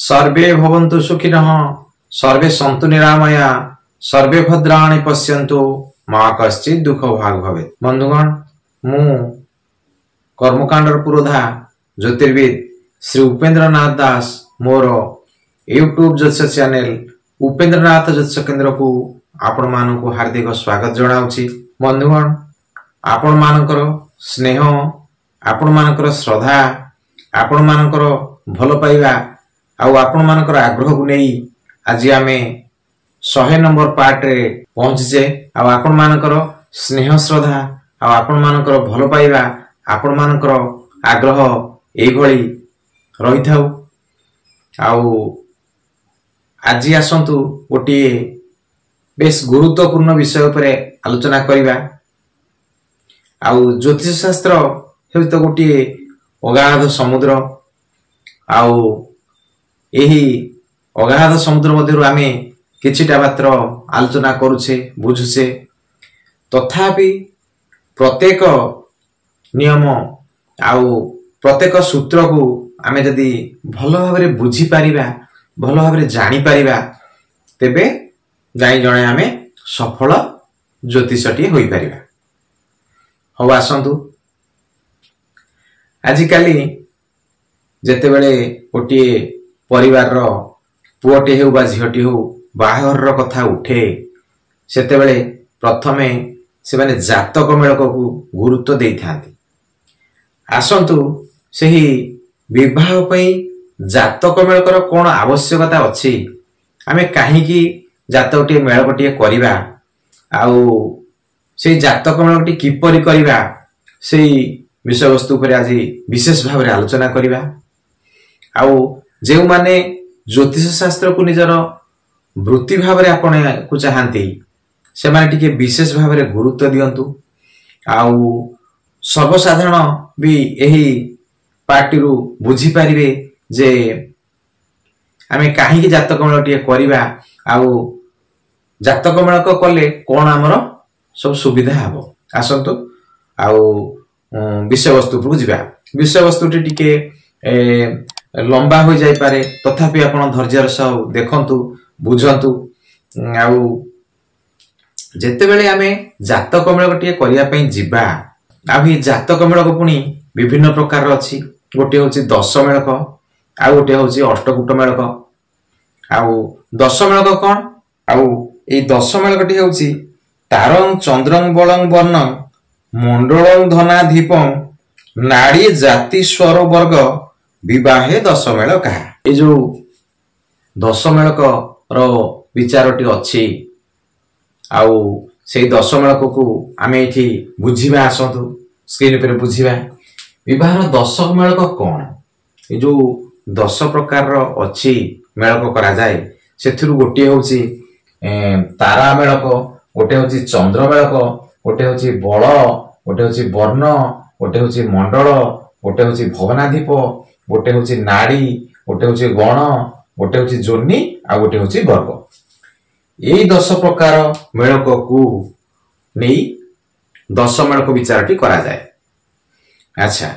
सर्वे भवन्तु सुखिनः सर्वे सन्तु निरामया सर्वे भद्राणि पश्यन्तु मा कश्चित् दुःख भाग भवेत्। बंधुगण मु कर्मकांडर पुरोधा ज्योतिर्विद श्री उपेन्द्रनाथ दास मोर यूट्यूब ज्योतिष चैनल उपेन्द्रनाथ ज्योतिष केन्द्र को आपण मानक हार्दिक स्वागत जनाऊँगी। बंधुगण आपण मानकर स्नेह आपण मानकर श्रद्धा आपण मानकर भल पाइबा आउ आपण मानकर आग्रह को नहीं आज आमे 100 नंबर पार्ट रे पहुंचे। आउ आपण मानकर स्नेह श्रद्धा आउ आपण मानकर भल पाइबा आपण मानकर आग्रह एई भली रही थाउ। आउ आज आसंतु गोटे बेस गुरुत्वपूर्ण विषय पर आलोचना करिबा। आउ ज्योतिष शास्त्र हेउ तो गोटे अगाध समुद्र आउ एही अगाध समुद्र मध्यरु आमे किछिटा मात्र आलोचना करूछे बुझुछे। तथापि प्रत्येक नियम आउ प्रत्येक सूत्र को आमे जदि भल भाबरे बुझी पारिबा भल भाबरे जानि पारिबा तेबे जाई जणे आमे सफल ज्योतिषटी होई पारिबा। हो आसंतु आजिकाली जेतेबेले गोटे परिवार रो पुओटे हेउ बा झियोटी हेउ बाहर रो कथा उठे सेतेबेले प्रथमे से माने जातक मेलक को गुरुत्व देई थांती। आसंतु सेही विवाह पई जातक मेलकर कोन आवश्यकता अछि आमे काहेकि जातकटी मेलकटी करिबा आउ से जातक मेलकटी किपरि करिबा सेही विषय वस्तु पर आज विशेष भाव आलोचना करिबा। आउ जे माने ज्योतिष शास्त्र को निजर वृत्ति भाव आपण को चाहती से माने टिके विशेष भाव गुरुत्व दियंतु। आउ सर्वसाधारण भी एही पार्टी रु बुझी पारिबे जे आमे काहे जातक मेलटी करिबा आउ जातक मेलक कले कोन हमर सब सुविधा हबो। आसंतु आउ विषय वस्तु पर जिबा। विषय वस्तु टिके लंबा हो जाई पारे तथापि आपण धैर्यर सह देखंतु बुझंतु। आउ जेते बेले आमे जातक मेलक टिके करिया पई जिबा आ ही जातक मेलक पुनी विभिन्न प्रकार अछि। गोटे होछि 10 मेलक आउ गोटे होछि अष्टकूट मेलक। आउ 10 मेलक कोन आउ ए 10 मेलक टी होछि तारं चंद्रं बलं वर्णं मंडलं धनाधिपं नाड़ी जाति स्वर वर्ग विवाहे 10 मेलक। ए जो 10 मेलक रो विचारटी अछि आउ से 10 मेलक को आमे एठी बुझिबा। आसंतु स्क्रीन पर बुझिबा विवाह 10 मेलक कोन। ए जो 10 प्रकार रो अछि मेलक करा जाय सेथिरु गोटे होछि तारा मेलक गोटे होछि चंद्र मेलक गोटे होछि बल गोटे होछि वर्ण गोटे होछि मंडल गोटे होछि भवनाधिप गोटे होछि नाड़ी गोटे होछि गण गोटे होछि जोनि आ गोटे होछि वर्ग। एई 10 प्रकार मेलक को नहीं 10 मेलक विचारटी करा जाय। अच्छा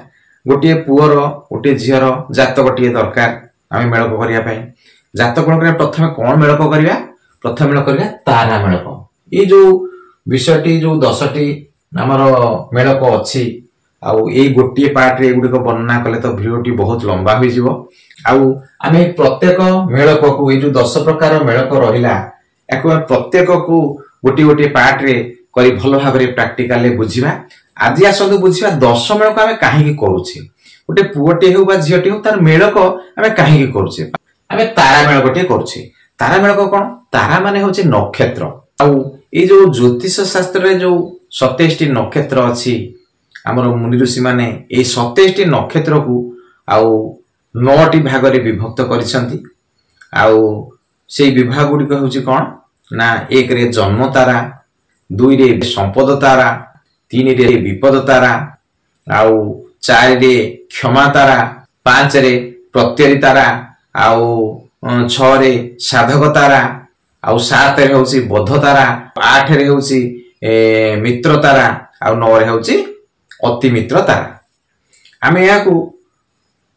गोटे पुअर गोटे झियर जातक टिए दरकार आमे मेलक करिया पई जातक मेलक प्रथम कोन मेलक करिया प्रथम मेलक करिया तारा मेलक। ए जो विषयटी जो 10टी हमर मेलक अछि आउ ए गोटे पार्ट रे गुडी को वर्णना कले तो भिडियोटी बहुत लंबा होई जिवो। आउ आमे प्रत्येक मेलक को ए जो 10 प्रकार मेलक रहिला एको प्रत्येक को गोटी गोटी पार्ट रे करी भलो भाबरे प्रैक्टिकली बुझिबा। आज आसंतु बुझिबा 10 मेलक आमे काहे करूछि गोटे पुओटे हेउ बा झियोटी हेउ तार मेलक आमे काहे करूछि आमे तारा मेलकटे करूछि। तारा मेलक कोन तारा माने होछि नक्षत्र। आउ ए जो ज्योतिष शास्त्र रे जो 27 टी नक्षत्र अछि हमर मुनि ऋषि माने ए 27 टी नक्षत्र को आउ 9 टी भाग रे विभक्त करिसंती। आउ सेई विभाग गुडी को होछि कोन ना 1 रे जन्म तारा 2 रे संपद तारा 3 रे विपद तारा आउ 4 रे क्षमा तारा 5 रे प्रत्यरि तारा आउ 6 रे साधक तारा आउ 7 रे होछि बद्ध तारा 8 रे होछि मित्र तारा आउ 9 रे होछि अति मित्र तारा। आमे या को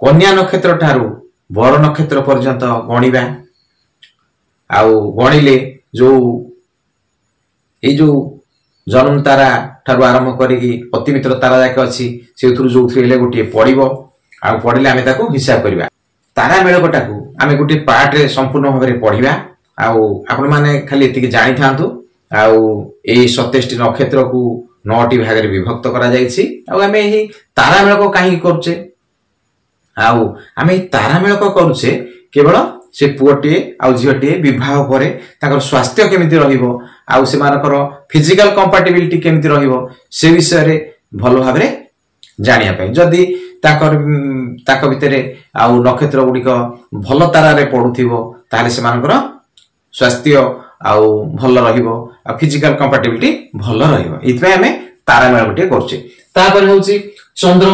कन्या नक्षत्र ठारू बर नक्षत्र पर्यंत गणिबा आउ गणिले जो जन्म तारा ठारू आरंभ करी अतिमित्र तारा जाक अच्छी से जो गोटे पड़ो आ पढ़ले आम हिसाब करवा तारा मेलकटा को आम गोटे पार्ट रे संपूर्ण भाव में पढ़ा आपण मैंने खाली ये जानी था 27 नक्षत्र को 9टी भाग में विभक्त करा तारा मेलक कहीं करुचे आम तारा मेलक करुचे केवल से पुओटे आ झीटे विवाह पर स्वास्थ्य केमिति रहिबो आ से मानकर फिजिकल कंपैटिबिलिटी केमिति रहिबो से विषय रे भलो भाबरे जानिया पई जदी ताकर भितरे आ नक्षत्र गुडी भल तारा रे पडुथिबो ताले से मानकर स्वास्थ्य आ भल रहिबो आ फिजिकल कंपैटिबिलिटी भल रहिबो इतबे हमें तारा मेल गुटे करछे तापर होउची चंद्र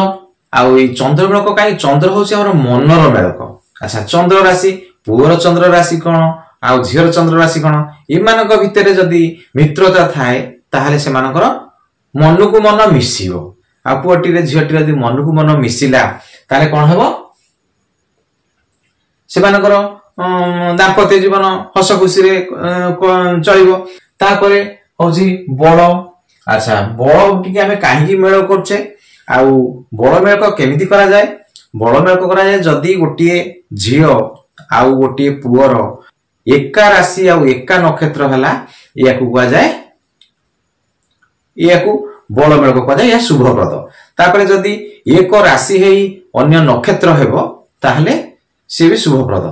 आ ई चंद्र मेलक काई चंद्र होउची हमर मनर मेलक अच्छा चंद्र राशि पुअर चंद्र राशि कौन आउ झीर चंद्र राशि कौन एमानक भितरे जदि मित्रता थाए ताहले से मानकर मन को मन मिसिबो आ पुअटी रे झीटी जदि मन को मन मिसिला ताले कोन हेबो से मानकर दाम्पत्य जीवन हस खुशी रे चलिबो तापरे होजी बड़ अच्छा बड़ टिके हमें काहे मेल करछे आउ बड़ मेल को केमिति करा जाय बड़ मेल को करा जाय जदि गोटे झियो आउ गोटे पुअर एका राशि आउ एका नक्षत्र हला याकू कुआ जाए याकू बड़ मेल को कुआ जाए या शुभप्रद तापरे जदि एक राशि हेई अन्य नक्षत्र हेबो ताहले से भी शुभप्रद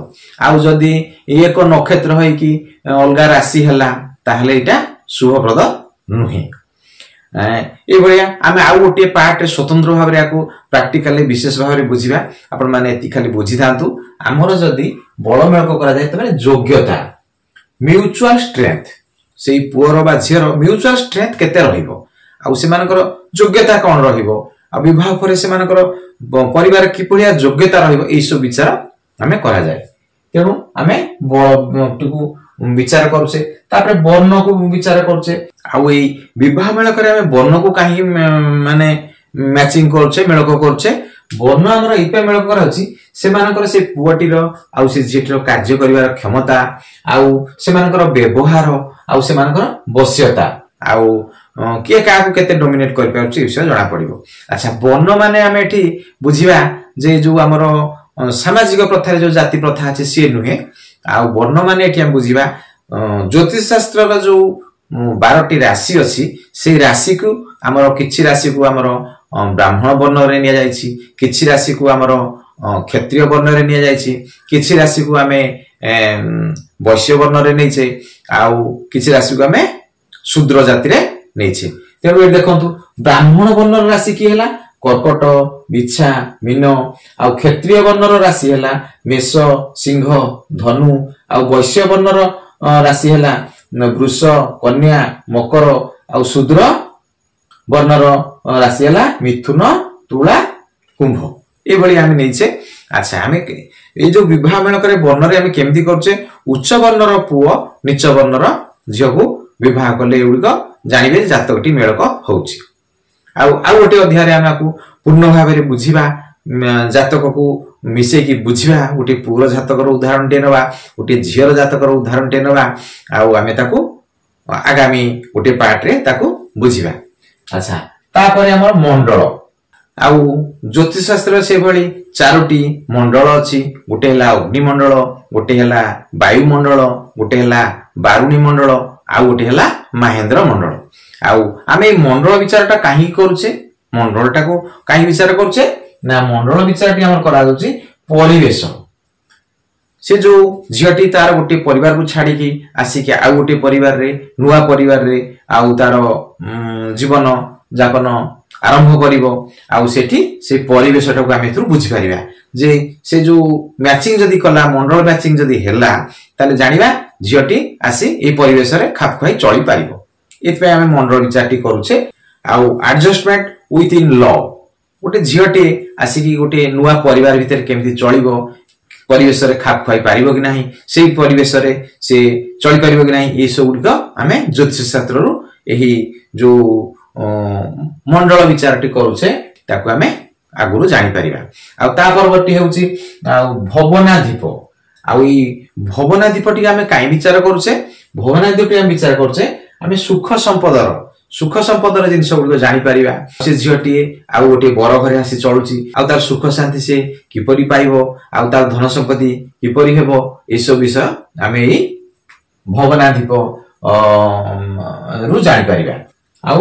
आउ जदि एक नक्षत्र है कि अलगा राशि हला ताहले इटा शुभप्रद नुहे ए भलिया आमे आउ गोटे पार्ट स्वतंत्र भाव रे याकू प्रैक्टिकली विशेष भाव रे बुझिबा आपण माने एति खाली बुझि थांतु हमर जदि बड़ मेल को करा जाय त माने योग्यता म्यूचुअल स्ट्रेंथ सेई पुअर बा झियर म्यूचुअल स्ट्रेंथ केते रहिबो आ से मानकर योग्यता कोन रहिबो आ विवाह पर से मानकर परिवार की पडिया योग्यता रहिबो ए सब विचार हमें करा जाय तेनु हमें बड़ विचार करूचे तापरे वर्ण को विचार करूचे आउ ए विवाह मेल करे हमें वर्ण को काहे माने मैचिंग करूचे मेल को करूचे वर्ण हमर इपे मेल कर अछि से मानकर से पुअटी रो आउ से झीटी रो कार्य करिवार क्षमता आउ से मानकर व्यवहार आउ से मानकर वश्यता आउ के का को केते डोमिनेट कर पाउची विषय जणा पड़िबो अच्छा वर्ण माने हमें एठी बुझिबा जे जो हमर सामाजिक प्रथा जो जाति प्रथा अछि से नुहे आ वर्ण माने एठी हम बुझिबा ज्योतिष शास्त्र रो जो 12टी राशि अछि से राशि को हमर किछि राशि को हमर ब्राह्मण वर्ण रे निया जायछि किछि राशि को हमर क्षत्रिय वर्ण रे निया जायछि किछि राशि को हमें वैश्य वर्ण रे नै छै आउ किछि राशि को हमें शूद्र जाति रे नै छै तेनु ए देखंतु ब्राह्मण वर्ण राशि की हैला कर्कट बिच्छा मीन आउ क्षत्रिय वर्ण राशि हैला मेष सिंह धनु आउ वैश्य वर्ण राशि हैला वृष कन्या मकर आउ शूद्र वर्ण राशि हैला मिथुन तुला कुंभ ए भली हम नैछे अच्छा हम ए जो विवाह मेल करे वर्ण रे हम केमती करछे उच्च वर्ण रो पुओ नीच वर्ण रो झियो को विवाह करले एउडको जानिबे जातकटी मेलक होउची आउ गोटे अध्याय हम आपको पूर्ण भाव में बुझिबा जातक को मिसे की बुझिबा गोटे पुअर जातकर उदाहरण टे नबा गोटे झियर जातकर उदाहरण टे नबा आउ आमे ताकू आगामी गोटे पार्ट रे ताकू बुझिबा अच्छा तापर हमर मंडल आउ ज्योतिष शास्त्र से भली 4टी मंडल अछि गोटे हला अग्नि मंडल गोटे हला वायु मंडल गोटे हला बारुणी मंडल आउ गोटे हला महेंद्र मंडल आउ आमे मंडल विचारटा काहे करूचे मंडलटा को काहे विचार करूचे ना मंडल विचारटी हमर करा दोची परिवेश से जो झियटी तार गोटे परिवार को छाड़ी की आसी के आ गोटे परिवार रे नुवा परिवार रे आउ तार जीवन जापन आरंभ करिवो आउ सेठी से परिवेशटा को आमे थ्रु बुझी परिबा जे से जो मैचिंग जदी कला मंडल मैचिंग जदी हेला ताले जानिबा झियटी आसी ए परिवेश रे खाप खाई चली पारिबो इतपे हमें मंडल विचारटी करूचे आउ एडजस्टमेंट विथ इन लॉ गोटे झियटे आसिकी गोटे नुआ परिवार भितर केमिति चलिबो परिवेश रे खाप खाई पारिबो कि नाही सेही परिवेश रे से चली पारिबो कि नाही ए सब गुड हमें ज्योतिष शास्त्र रो एही जो मंडल विचारटी करूचे ताको हमें आगुरु जानि परिबा। आ ता परवर्ती हेउची भवनाधिप। आ ई भवनाधिपटी आमे काई विचार करूचे भवनाधिपटी आमे विचार करूचे आमे सुख संपदर जिनिस गुडी जानि परिबा। से झियोटी आ गोटे बर घरे आसी चलुची आ तार सुख शांति से किपरि पाइबो आ तार धन संपत्ति किपरि हेबो ए सब विषय आमे ई भवनाधिप रु जानि परिबा। आ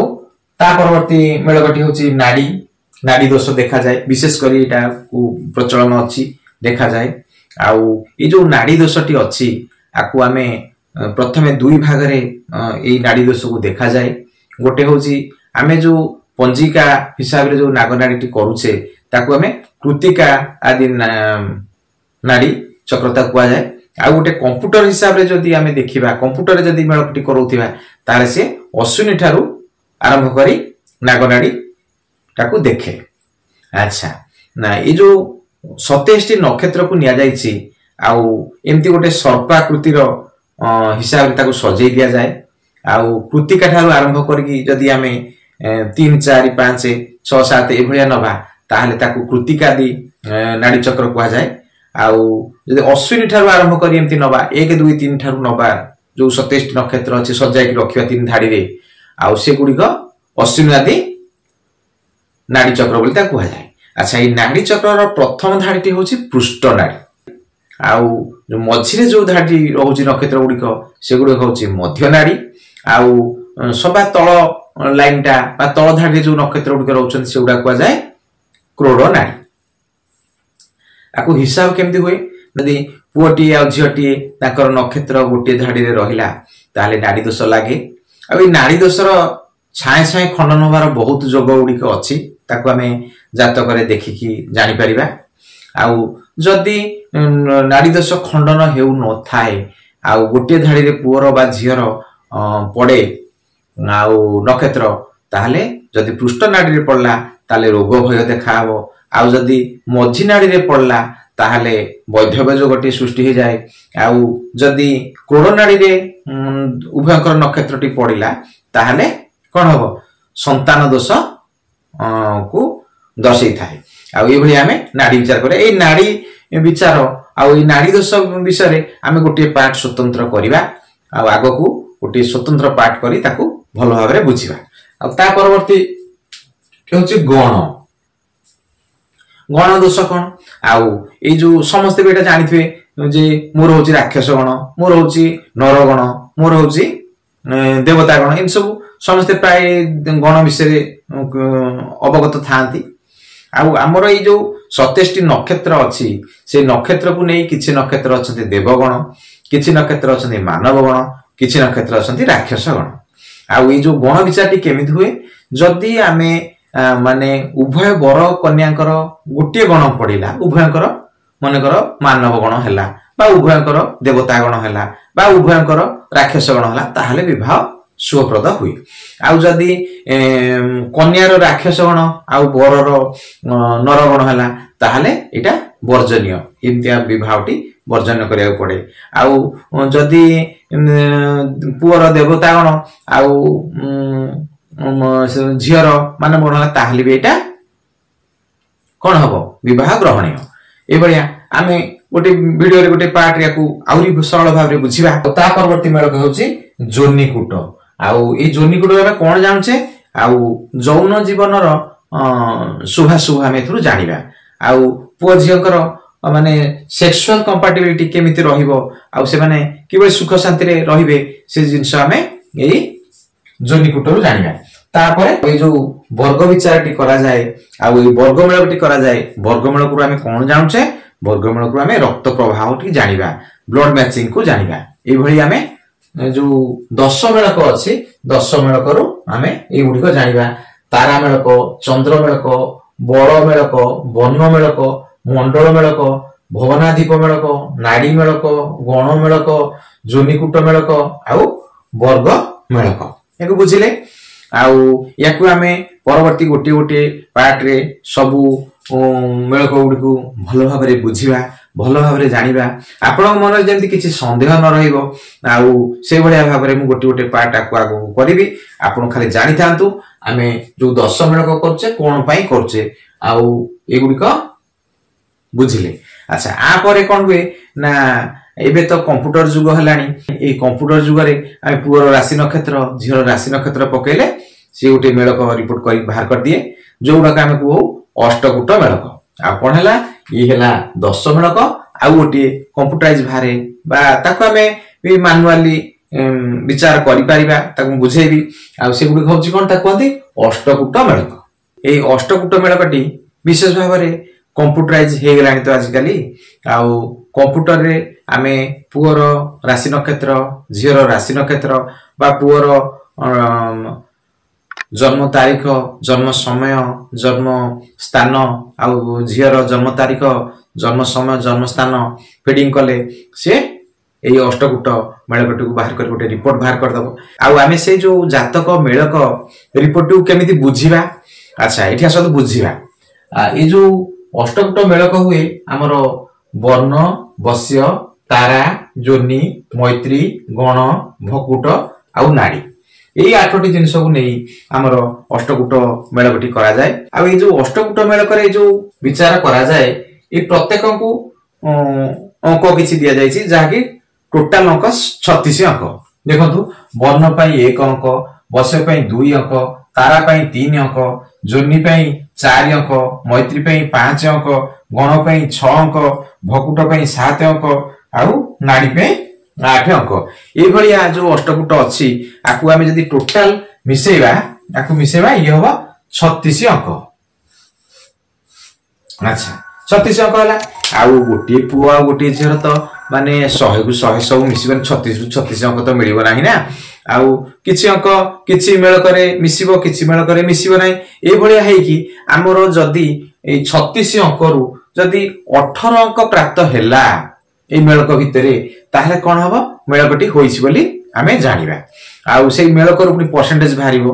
ता परवर्ती मेलकटी होची नाड़ी दोष देखा जाए विशेष करी एटा प्रचलन अछि देखा जाए। आउ ए जो नाड़ी दोषटी अछि आकु आमे प्रथमे दुई भाग रे ए नाड़ी दोष को देखा जाए। गोटे होची आमे जो पंजिका हिसाब रे जो नागनाड़ीटी करूचे ताकू आमे कृतिका आदि नाड़ी चक्रता कुआ जाए। आ गोटे कंप्यूटर हिसाब रे जदी आमे देखिबा कंप्यूटर रे जदी मेलकटी करूथिबा ताले से अश्विनी ठारू आरंभ करी नागनाड़ी ताकू देखे। अच्छा ना ये जो 27 टी नक्षत्र को निया जाइछि आउ एमती गोटे सर्पाकृतिर हिसाब रे ताकू सजेई दिया जाए। आउ कृतिका ठारू आरंभ करकी जदी आमे 3 4 5 6 7 ए भलिया नबा ताहले ताकू कृतिका दी नाड़ी चक्र कुआ जाए। आउ जदी अश्विनी ठारू आरंभ करी एमती नबा 1 2 3 ठारू नबा जो 27 टी नक्षत्र अछि सजाई की रखिबा 3 धाड़ी रे आउ से गुडी को अश्विनी आदि नाड़ी चक्र बोलता कुआ जाए। अच्छा ये नाड़ी चक्र रो प्रथम धाड़ीटी होची पृष्ठ नाड़ी। आउ जो मझिरे जो धाड़ी रहउची नक्षत्र गुडी को से गुडी होची मध्य नाड़ी। आउ सबा तळ लाइनटा बा तळ धाड़ी जो नक्षत्र गुडी रहउछन से गुडा कुआ जाए क्रोड नाड़ी। आकु हिसाब केमती होय यदि पुओटी आ झियोटी ताकर नक्षत्र गोटे धाड़ी रे रहिला ताले नाड़ी दोष लागे। आ ई नाड़ी दोषर छाए छाए खंडन होबार बहुत जोग गुडी को अछि ताकू आमे जातक रे देखिकी जानि परिबा। आउ जदी नाड़ी दोष खंडन हेउ न थाए आउ गोटे धाड़ी रे पुओर बा झियर पड़े आउ नक्षत्र ताहले जदी पृष्ठ नाड़ी रे पड़ला ताले रोग भय देखाबो। आउ जदी मझी नाड़ी रे पड़ला ताहले वैधव्य जोगटी सृष्टि हो जाए। आउ जदी क्रोड नाड़ी रे उभयकर नक्षत्रटी पड़िला ताहले कोन हबो संतान दोष को दर्शई थाए। आउ ए भली आमे नाड़ी विचार करे। ए नाड़ी विचार आउ ए नाड़ी दोष विषय रे आमे गोटे पाठ स्वतंत्र करिबा। आउ आगो को गोटे स्वतंत्र पाठ करी ताकू भलो भाबरे बुझिबा। आउ ता परवर्ती होची गण दोष कोन आउ ए जो समस्त बेटा जानिथिबे जे मोर होची राक्षस गण मोर होची नर गण मोर होची देवता गण इन सब समस्त प्राय गण विषय अवगत थांती। आउ हमर ए जो 27 टी नक्षत्र अछि से नक्षत्र को नै किछि नक्षत्र अछंती देवगण किछि नक्षत्र अछंती मानव गण किछि नक्षत्र अछंती राक्षस गण। आउ ए जो गण विचारटी केमिति हुए जदी आमे माने उभय वर कन्याकर गोटे गण पड़िला उभयकर मनकर मानव गण हैला बा उभयकर देवता गण हैला बा उभयकर राक्षस गण हैला ताहले विवाह शुभप्रद हुए। आउ जदी कन्यार राक्षस गण आउ वरर नरगण हैला ताहले एटा वर्जनीय इम्तिया विवाहटी वर्जन करिया पड़े। आउ जदी पुअर देवता गण आउ झियर माने बण ताहले भी एटा कोन हबो विवाह ग्रहणीय। ए बढिया आमे गोटे वीडियो रे गोटे पार्ट रे को आउरी सरल भाव रे बुझिबा। ता परवर्ती मेलक होची जोनिकूट। आउ ए जोनिकूट रे कोन जानछे आउ जौन जीवनर शुभाशुभ आमे थरु जानिबा। आउ पुओ झियकर माने सेक्सुअल कंपैटिबिलिटी केमिति रहिबो आउ से माने किबे सुख शांति रे रहिबे से जिंस आमे एई जोनिकूट रु जानिबा। तापरे ए जो वर्ग विचारटी करा जाए आउ ए वर्ग मेलकटी करा जाए वर्ग मेलक रु आमे कोन जानछे वर्ग मेलक रु आमे रक्त प्रवाहटी जानिबा ब्लड मैचिंग को जानिबा। ए भली आमे जो 10 मेलक अछि 10 मेलक रु आमे ए गुडी को जानिबा। तारा मेलक चंद्र मेलक बड़ मेलक वर्ण मेलक मंडल मेलक भवनाधिप मेलक नाड़ी मेलक गण मेलक जोनिकूट मेलक आउ वर्ग मेलक एको बुझिले। आउ याकु आमे परवर्ती गोटे गोटे पार्ट रे सबु मेलक गुडी को भलो भाबरे बुझिबा भलो भाबरे जानिबा। आपन मन जेंति किछि संदेह न रहिबो आउ से भलिया भाबरे मु गोटे गोटे पार्ट आकु आगु करिवि। आपन खाली जानि थांतु आमे जो 10 मेलक करछे कोन पई करछे आउ एगुड़िक बुझिले। अच्छा आ परे कौन हुए ना एबे तो कंप्यूटर जुग हलानी ए कंप्यूटर जुग रे आमे पुअर राशि नक्षत्र झीर राशि नक्षत्र पकेले से गोटे मेलक रिपोर्ट कर बाहर कर दिए जोउडा आमे को अष्टकूट मेलक आ कोन हला ई हला 10 मेलक आ गोटे कंप्यूटराइज बाहरे बा ताको आमे मैनुअली विचार करि परिबा ताको बुझेबी आ से गुडी होछि कोन ता कहती अष्टकूट मेलक। ए अष्टकूट मेलकटी विशेष भाव रे कंप्यूटराइज हे गेलानी तो आजिकली आउ कंप्यूटर रे आमे पुअर राशि नक्षत्र झीर राशि नक्षत्र बा पुअर जन्म तारीख जन्म समय जन्म स्थान आउ झीर जन्म तारीख जन्म समय जन्म स्थान फीडिंग कले से एई अष्टकूट मेलकटी को बाहर कर गोटे रिपोर्ट बाहर कर दबो। आउ आमे से जो जातक मेलक रिपोर्ट को केमिति बुझिबा। अच्छा एठी आसत बुझिबा ए जो अष्टकूट मेलक हुए आमर वर्ण वश्य तारा जोनी मैत्री गण भकुट आउ नाड़ी यही 8टी जिनस को नहीं आमर अष्टकूट मेलकटी करा जाए। आ ये जो अष्टकूट मेलक रे जो विचार करा जाए ये प्रत्येक को अंक किछि दिया जायछि जाकि टोटल अंक 36 अंक देखंतु वर्ण पई 1 अंक वश्य पई 2 अंक तारा पई 3 अंक जोनी पई 4 अंक मैत्री पई 5 अंक गण पई 6 अंक भकुट पई 7 अंक आउ नाड़ी पई 8 अंक ए भलिया जो अष्टकूट अछि आकु आमे जदी टोटल मिसेबा आकु मिसेबा ये होबा 36 अंक। अच्छा 36 अंक हला आउ गोटी पुआ गोटी झर तो माने 100 को 100 सब मिसिबन 36 रु 36 अंक तो मिलिबो नाही ना आउ किछि अंक किछि मेल करे मिसिबो किछि मेल करे मिसिबो नाही ए भलिया हे कि हमरो जदी ए 36 अंक रु जदी 18 अंक प्राप्त हैला ए मेलक भितरे ताहले कोन हबो मेलकटी होइछि बोली आमे जानिबा। आउ से मेलकर पुनी परसेंटेज बाहरिबो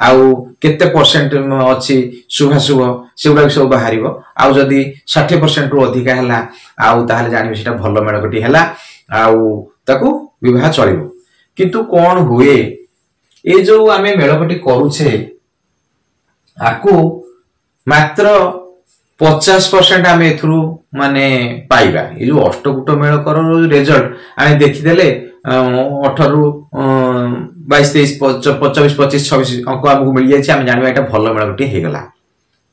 आउ केते परसेंट अछि शुभ शुभ सेउडा सब बाहरिबो आउ जदी 60% रु अधिका हैला आउ ताहले जानिबो सेटा भलो मेलकटी हैला आउ ताकू विवाह चलिबो। किंतु कोन हुए ए जो आमे मेलकटी करूछे आकू मात्र 50% आमे एथरु माने पाइबा ये जो अष्टकूट मेलकर रिजल्ट आमे देखि देले 18 रु 22 23 25 25 26 अंक हमकु मिल जाय छै आमे जानिबा एटा भलो मेलकटी हे गला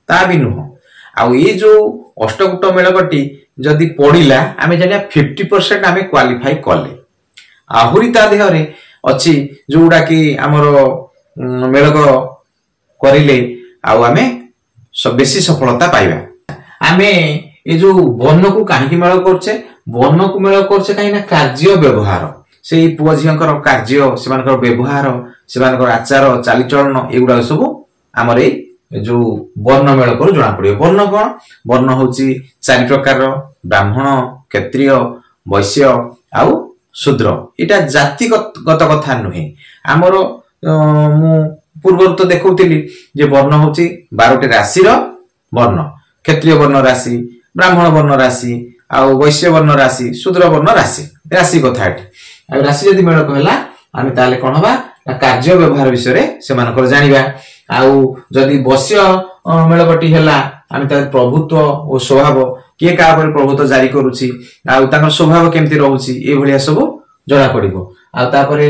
ता भी नुह। आउ ये जो अष्टकूट मेलकटी जदी पडिला आमे जानिया 50% आमे क्वालिफाई करले आहुरी ता देहरे अछि जोडा कि हमरो मेलक करिले आउ आमे सब बेसी सफलता पाइबा। आमे ए जो वर्ण को काहे मेल करछे वर्ण को मेल करछे काहे ना कार्य व्यवहार से पुआ झियंकर कार्य सेमानकर व्यवहार सेमानकर आचार चालीचलन एगुडा सब हमर ए जो वर्ण मेल कर जणा पड़ियो। वर्ण कोन वर्ण होची 4 प्रकार ब्राह्मण क्षत्रिय वैश्य आउ शूद्र एटा जातिगत कथा नुहे हमर मु पूर्व तो देखौतिली जे वर्ण होची 12टी राशि रो वर्ण क्षत्रिय वर्ण राशि ब्राह्मण वर्ण राशि आउ वैश्य वर्ण राशि शूद्र वर्ण राशि राशि कथा आ राशि जदी मेल कहला आमे ताले कोन हबा कार्य व्यवहार विषय रे से मानकर जानिबा। आउ जदी वैश्य मेलकटी हैला आमे ता प्रभुत्व ओ स्वभाव के का पर प्रभुत्व जारी करूची आउ ताकर स्वभाव केमति रहउची ए भलिया सब जणा पड़िबो। आ तापरे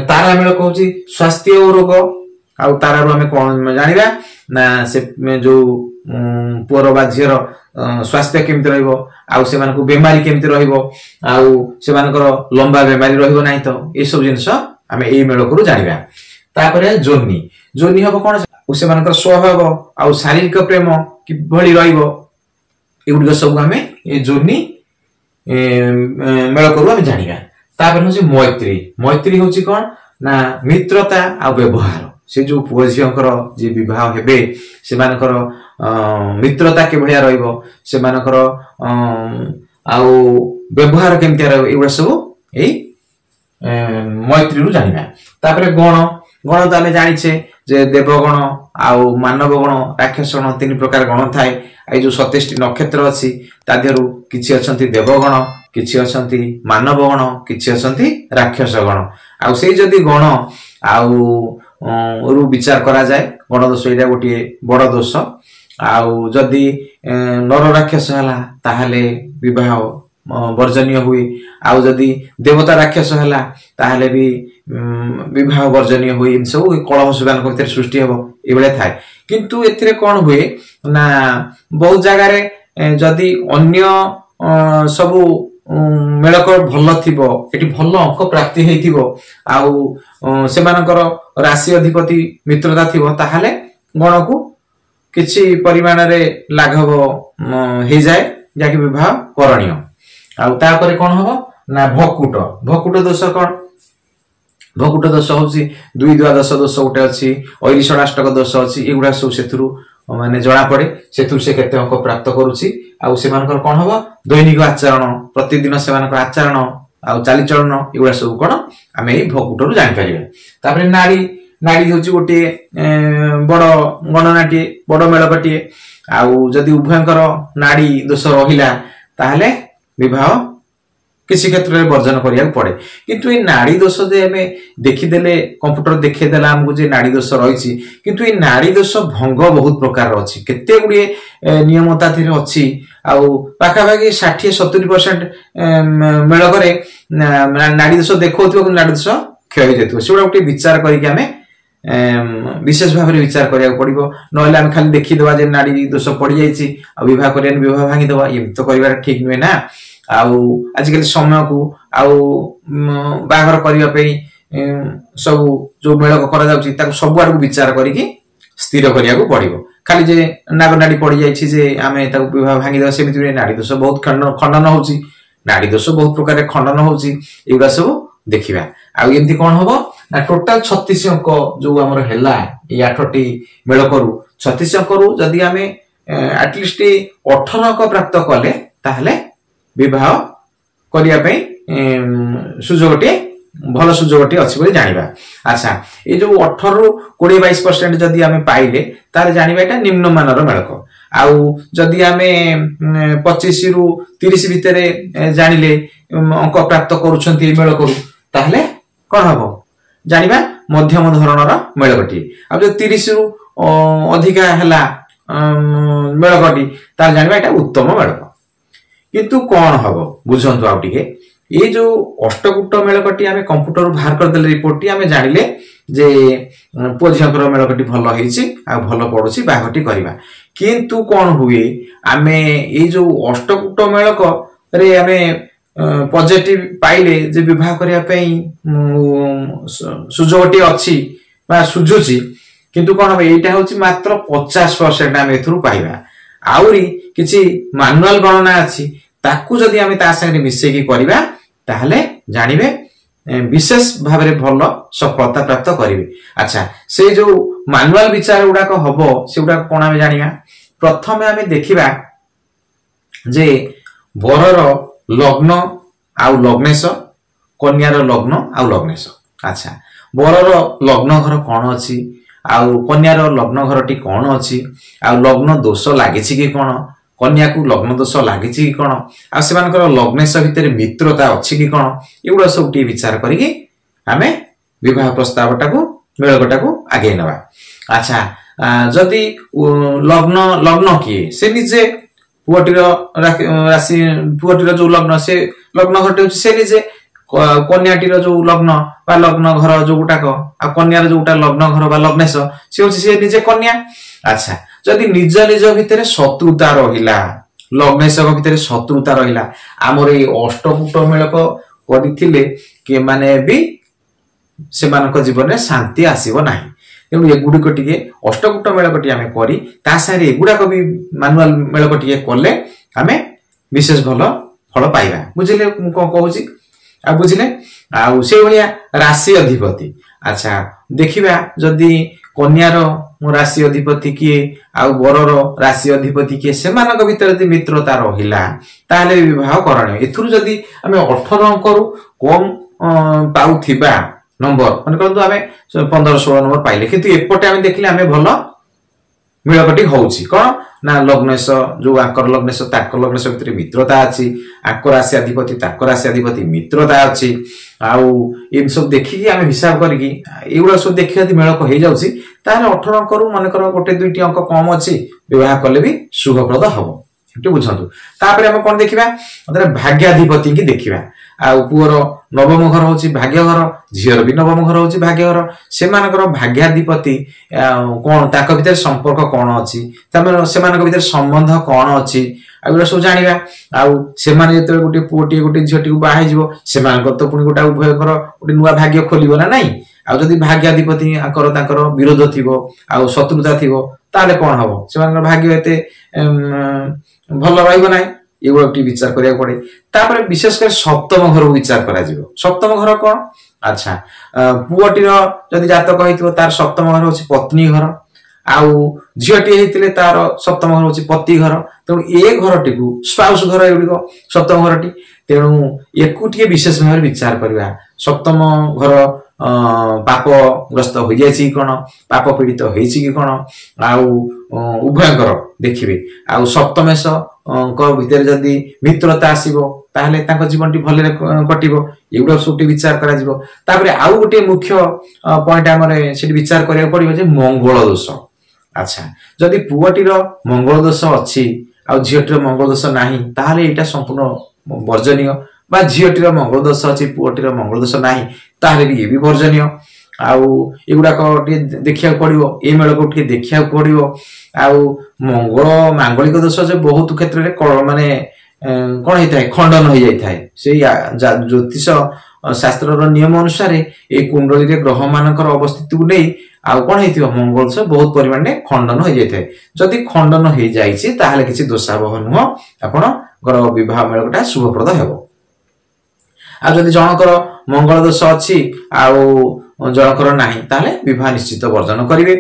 तारा मेल कहउची स्वास्थ्य और रोग आउ तारा रो आमे कोन जानिबा ना से जो पुअर बा झीर स्वास्थ्य केमति रहइबो आउ से मानको बेमारी केमति रहइबो आउ से मानकर लंबा बेमारी रहइबो नाही तो ए सब जिंस आमे एई मेल करू जानिबा। तापरे जोनी जोनी हबो कोन से मानकर स्वभाव आउ शारीरिक प्रेम कि भली रहइबो एगुड सब आमे ए जोनी मेल करू आमे जानिबा। तापर होची मैत्री मैत्री होची कोन ना मित्रता आ व्यवहार से जो पुआ झियंकर जे विवाह हेबे से मानकर मित्रता के भलिया रहइबो से मानकर आउ व्यवहार केमति रहइबो एगुडा सब ए मैत्री रु जानिबा। तापर गण गण तो आमे जानिछे जे देवगण आउ मानव गण राक्षस गण 3 प्रकार गण थाए ए जो 27 नक्षत्र अछि तादेरु किछि अछंती देवगण किछि अछंती मानव गण किछि अछंती राक्षस गण आउ सेई जदी गण आउ रु विचार करा जाए गण दोष एटा गोटे बड़ दोष आउ जदि नर राक्षस हला ताहले विवाह वर्जनीय हुए आउ जदि देवता राक्षस हला ताहले भी विवाह वर्जनीय हुए इन सब कलह सुगान भीतर सृष्टि हेबो ए बेले थाए किंतु एथिरे कोन हुए ना बहुत जगह रे जदि अन्य सब मेलक भल थिबो एटी भल अंक प्राप्ति हेतिबो आउ सेमानकर राशि अधिपति मित्रता थिबो ताहले गण को किछि परिमाण रे लाघव हे जाए जाके विवाह करणीय आउ तापर कोन हबो ना भकुट भकुट दोष कोन भकुट दोष होछि दुई द्वादश दोष उठे अछि ऐरिषणाष्टक दोष अछि एगुडा सब सेथुरु माने जणा पड़े सेथुरु से केते अंक प्राप्त करूछि आउ सेमानकर कोन हबो दैनिक आचरण प्रतिदिन सेमानकर आचरण आउ चाली चलन एगुडा सब कोन आमे ए भकुटरु जानि परिबे तापर नाड़ी नाड़ी होछि गोटे बड़ गणनाटी बड़ मेलकटी आउ जदि उभयंकर नाड़ी दोष रहिला ताहले विवाह किसी क्षेत्र में वर्जन करिया पड़े किंतु ये नाड़ी दोष जे हमें देखिदेले कंप्यूटर देखिदेला हमको जे नाड़ी दोष रही किंतु ये नाड़ी दोष भंग बहुत प्रकार अच्छी केते गुडी नियमता थिरे अछि आउ पाखा भागी 60-70% मेलक रे नाड़ी दोष देखौथिबो कि नाड़ी दोष क्षय जेतबो सेडा गोटे विचार करिके हमें विशेष भाव में विचार करिया पड़िबो नहले हम खाली देखि देबा जे नाड़ी दोष पड़ी जाईछि आ विवाह करियन विवाह भांगी देबा ये तो करिवार ठीक नुहे ना आउ आजिकल समय को आउ बाहर करिया पे सब जो मेलक करा जाउछि ताको सब आडू विचार करिकि स्थिर करिया को पड़िबो खाली जे नाग नाड़ी पड़ी जाईछि जे आमे ताको विवाह भांगी देबा सेमिति नाड़ी दोष बहुत खंडन होउछि नाड़ी दोष बहुत प्रकार खंडन होउछि एगुडा सब देखिबा आउ एंती कोन होबो ना टोटल 36 अंक जो हमर हेला ए 8टी मेल करू 36 अंक रु जदी आमे एटलिस्ट 18 अंक प्राप्त कले ताहले विवाह करिया पे सुजोगटी भल सुजोगटी अछि बोली जानिबा अच्छा ए जो 18 रु 20-22% जदी आमे पाइले ताले जानिबा एटा निम्न मानर मेलक आउ जदी आमे 25 रु 30 भितरे जानिले अंक प्राप्त करूछंती मेल करू ताहले कोन हबो जानिबा मध्यम धरणर मेलकटी आ जो 30 रु अधिका हला मेलकटी ताले जानिबा एटा उत्तम मेलक किंतु कौन हबो बुझंतु आ टिके ए जो अष्टकूट मेलकटी आमे कंप्यूटर बाहर कर देले रिपोर्ट आमे जानिले जे पोझियकर मेलकटी भलो हेछि आ भलो पडुछि बाहटी करबा किंतु कौन हुए आमे ए जो अष्टकूट मेलक रे आमे पॉजिटिव पाइले जे विवाह करिया पई सुजोगटी अछि बा सुजुछि किंतु कौन हबे एटा होछि मात्र 50% आमे एथुरु पाइबा आउरी किछि मैनुअल गणना अछि ताकू जदि आमे ता संगे मिसै की करबा ताहले जानिबे विशेष भाव रे भलो सफलता प्राप्त करिवे अच्छा से जो मैनुअल विचार उडा को हबो से उडा कोन आमे जानिबा प्रथमे आमे देखिबा जे बरर लग्न आउ लग्नेश कन्यार लग्न आउ लग्नेश अच्छा बरर लग्न घर कोन अछि आउ कन्यार लग्न घरटी कोन अछि आउ लग्न दोष लागिछि कि कोन कन्या को लग्न दोष लागिछि कि कोन आ सेमानकर लग्नेश भितर मित्रता अछि कि कोन एगुडा सब टी विचार करिकि हमें विवाह प्रस्तावटा को मेलकटा को आगे नबा अच्छा जदि लग्न लग्न की से निजे पुअटीर राशि पुअटीर जो लग्न से लग्न घरटे से निजे कन्याटीर जो लग्न बा लग्न घर जो गुटाक आ कन्यार जोटा लग्न घर बा लग्नेश से होछि से निजे कन्या अच्छा जदि निज निज भितर शत्रुता रहिला लग्नेश भितर शत्रुता रहिला हमर ए अष्टकूट मेलक करिथिले के माने भी सेमानक जीवन में शांति आसीबो नाही तेणु एगुड़िक टिके अष्टकूट मेलकटी आमे करी ता सारे एगुड़ाक भी मैनुअल मेलकटी कले आमे विशेष भल फल पाइबा बुझिले कोन कहूची आ बुझिले आ से भलिया राशि अधिपति अच्छा देखिबा जदी कन्यार राशि अधिपति किए आ बरर राशि अधिपति किए सेमानक भितर जदी मित्रता रहिला ताले विवाह करणीय एथुरु जदी आमे 18 अंक रु कम पाउथिबा नंबर माने कहतो आमे 15-16 नंबर पाइले किंतु एपटे आमे देखिले आमे भलो मिलकटी होउछि कोन ना लग्नेश जो आकर लग्नेश ताकर लग्नेश भितर मित्रता अछि आकर राशि अधिपति ताकर राशि अधिपति मित्रता अछि आउ इन सब देखि आमे हिसाब करी एगुडा सब देखि यदि मेलक हो जाउछि ताले 18 अंक रु मन कर गोटे दुईटी अंक कम अछि विवाह कले भी शुभप्रद हबो एटु बुझंतु तापर हम कोन देखिबा मतलब भाग्याधिपति की देखिबा आ पुअर नवम घर होछि भाग्य घर झियर भी नवम घर होछि भाग्य घर से मानकर भाग्याधिपति कोन ताक भीतर संपर्क कोन अछि तमन से मानक भीतर संबंध कोन अछि आगुला सब जानिबा आउ से माने जते गोटे पुओटी गोटे झियटी को बाहे जिवो से मानक तो पुनी गोटा उभय घर गोटे नुवा भाग्य खोलिबो ना नाही आ जदि भाग्याधिपति आकर ताकर विरोध थिबो आ शत्रुता थिबो ताले कोन हबो से मानकर भाग्य एते भल रहइबो नाही एगोटी विचार करिया पड़े तापर विशेषकर सप्तम घर विचार करा जिवो सप्तम घर कोन अच्छा पुओटी रो जदि जातक होइतिबो तार सप्तम घर होछि पत्नी घर आउ झियटी हेतिले तार सप्तम घर होछि पति घर तेणु ए घरटी को स्पाउस घर एगुडिको सप्तम घरटी तेणु एकुटिए विशेष भाव विचार करबा सप्तम घर पाप ग्रस्त हो जायछि कोन पाप पीड़ित होइछि कि कोन आउ उभयकर देखिबे आउ सप्तमेश को भीतर जदी मित्रता आसीबो ताहले ताको जीवनटी भले कटिबो एगुडा सुटी विचार करा जिवो तापरे आउ गोटे मुख्य पॉइंट हमरे सेठी विचार करिया पड़िबो जे मंगल दोष अच्छा जदी पुओटीर मंगल दोष अछि आ झियटीर मंगल दोष नाही ताहले एटा संपूर्ण वर्जनीय बा झियटीर मंगल दोष अछि पुओटीर मंगल दोष नाही ताहले भी ये भी वर्जनीय आउ एगुडा को देखिया पड़िबो ए मेल को देखिया पड़िबो आउ मंगल मांगलिक दोष जे बहुत क्षेत्र रे माने कोन हेताय खंडन हो जाय से ज्योतिष शास्त्र रो नियम अनुसार ए कुंडली रे ग्रह मानकर अवस्थिति को नै आउ कोन हेतियो मंगल से बहुत परिमाण में खंडन हो जाय जदि खंडन हो जायछि ताहले किछि दोषावह नुह आपण घर विवाह मेलकटा शुभप्रद हेबो आ जदि जनकर मंगल दोष अछि आउ जनकर नाही ताले विवाह निश्चित वर्जन करिवे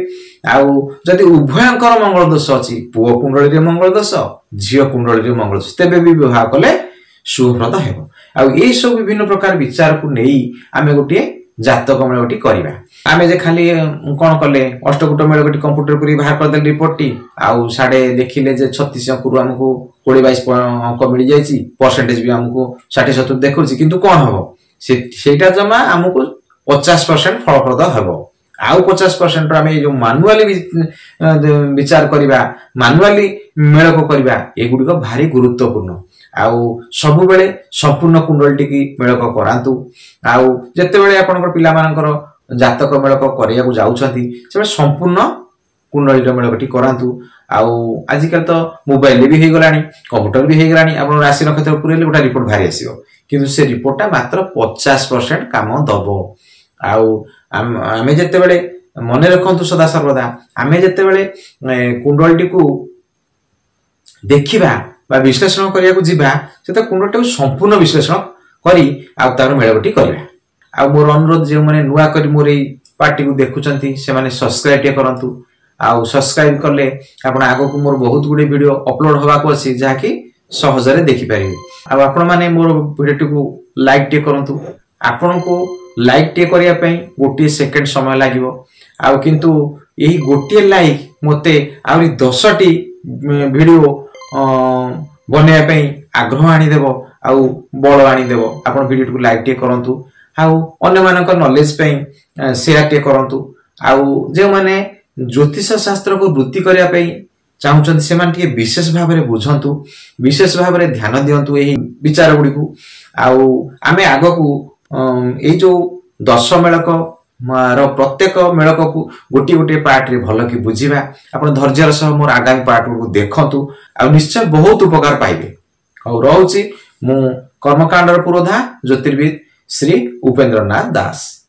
आउ जदि उभयंकर मंगल दोष अछि पुओ कुंडली रे मंगल दोष झियो कुंडली रे मंगल दोष तेबे भी विवाह कले शुभप्रद हेबो आउ ए सब विभिन्न प्रकार विचार को नेई आमे गोटे जातक मेलगटी करिबा आमे जे खाली कोन कले अष्टकूट मेलगटी कंप्यूटर पर बाहर कर दे रिपोर्ट टी आउ साडे देखिले जे 36 अंक रु हमको 20-22 अंक मिल जायछि परसेंटेज भी हमको 60-70 देखौछि किंतु कोन हबो सेटा जमा हमको 50% फलप्रद हबो आउ 50% आमे जो मैनुअली विचार करिबा मैनुअली मेलक करिबा एगुडी को भारी गुरुत्वपूर्ण आउ सबु बेले संपूर्ण कुंडलटी की मेलक करांतु आउ जत्ते बेले आपनकर पिला मानकर जातक मेलक करिया को जाउछंती से संपूर्ण कुंडली रो मेलकटी करांतु आउ आजिकल तो मोबाइल भी हे गलानी कंप्यूटर भी हे गलानी आपन राशि नक्षत्र पुरेले गोटा रिपोर्ट भारी आसीबो किंतु से रिपोर्टटा मात्र 50% काम दबो आउ आमे जत्ते बेले मने रखंतु सदा सर्वदा आमे जत्ते बेले कुंडलटी को देखिबा बा विश्लेषण करिया को जिबा सेता कुंडलटी को संपूर्ण विश्लेषण करी आ तार मेलगटी करिबा आ मोर अनुरोध जे माने नुवा करी मोर ए पार्टी को देखुचंती से माने सब्सक्राइब टे करंतु आ सब्सक्राइब करले आपण आगो को मोर बहुत गुडी वीडियो अपलोड होबा को अछि जा कि सहज रे देखि पारिबे आ आपण माने मोर वीडियो को लाइक टे करंतु आपण को लाइक टे करिया पई गोटी सेकंड समय लागिवो आ किंतु एही गोटी लाइक मते आउरी 10 टी वीडियो बनेया पई आग्रह आनी देबो आउ बळ आनी देबो आपण वीडियो को लाइक टे करंतु आउ अन्य मानक नॉलेज पई शेयर टे करंतु आउ जे माने ज्योतिष शास्त्र को वृत्ति करिया पई चाहुचंती से मान के विशेष भाव रे बुझंतु विशेष भाव रे ध्यान दियंतु एही विचार गुडी को आउ आमे आगो को ए जो 10 मेलक रो प्रत्येक मेलक को गोटी गोटी पार्ट रे भलो कि बुझिबा आपण धैर्यर सह मोर आगामी पार्ट को देखंतु आ निश्चय बहुत उपकार पाइबे आ रहउची मु कर्मकांडर पुरोधा ज्योतिर्विद श्री उपेंद्रनाथ दास।